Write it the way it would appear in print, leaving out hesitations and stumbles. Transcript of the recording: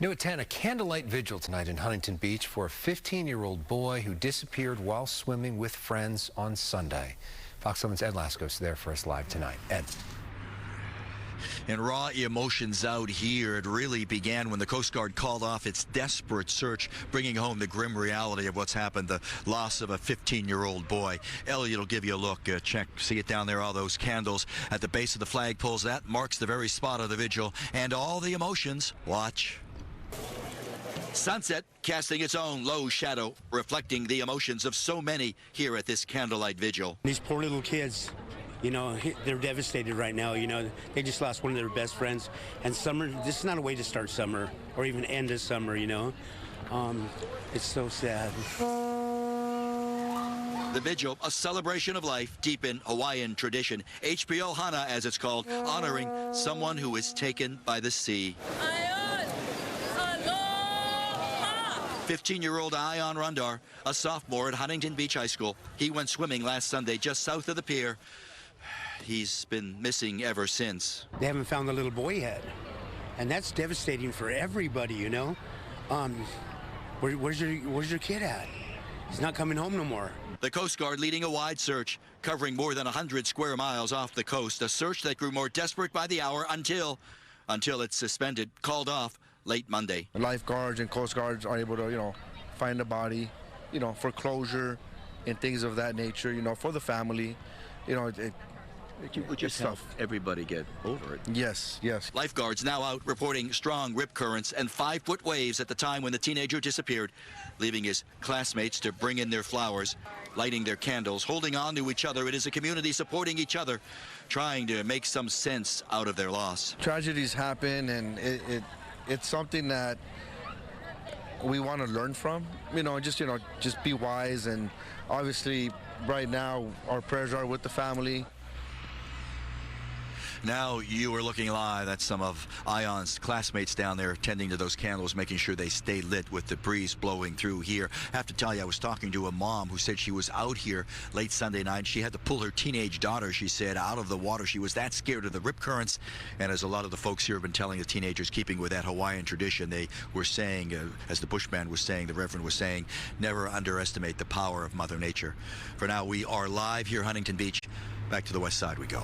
New at 10, a candlelight vigil tonight in Huntington Beach for a 15-year-old boy who disappeared while swimming with friends on Sunday. Fox 7's Ed Lascos there for us live tonight. Ed. And raw emotions out here. It really began when the Coast Guard called off its desperate search, bringing home the grim reality of what's happened, the loss of a 15-year-old boy. Elliot will give you a look. Check, see it down there, all ththose candles at the base of the flagpoles. That marks the very spot of the vigil. And all the emotions. Watch. Sunset casting its own low shadow, reflecting the emotions of so many here at this candlelight vigil. These poor little kids, you know, they're devastated right now. You know, they just lost one of their best friends. And summer, this is not a way to start summer or even end of summer, you know. It's so sad. The vigil, a celebration of life deep in Hawaiian tradition. HBO Hana, as it's called, honoring someone who is taken by the sea. 15-year-old Ion Rundar, a sophomore at Huntington Beach High School. He went swimming last Sunday just south of the pier. He's been missing ever since. They haven't found the little boy yet, and that's devastating for everybody, you know. Where's your kid at? He's not coming home no more. The Coast Guard leading a wide search, covering more than 100 square miles off the coast. A search that grew more desperate by the hour until it's suspended, called off late Monday. The lifeguards and Coast Guards are able to, you know, find the body, you know, for closure and things of that nature, you know, for the family. You know, it would just help everybody get over it. Yes, yes. Lifeguards now out reporting strong rip currents and 5-foot waves at the time when the teenager disappeared, leaving his classmates to bring in their flowers, lighting their candles, holding on to each other. It is a community supporting each other, trying to make some sense out of their loss. Tragedies happen, and it's something that we want to learn from. Just be wise, and obviously right now our prayers are with the family. Now you are looking live. That's some of Ion's classmates down there tending to those candles, making sure they stay lit with the breeze blowing through here. I have to tell you, I was talking to a mom who said she was out here late Sunday night. She had to pull her teenage daughter, she said, out of the water. She was that scared of the rip currents. And as a lot of the folks here have been telling the teenagers, keeping with that Hawaiian tradition, they were saying, as the Bushman was saying, the Reverend was saying, never underestimate the power of Mother Nature. For now, we are live here, Huntington Beach. Back to the west side we go.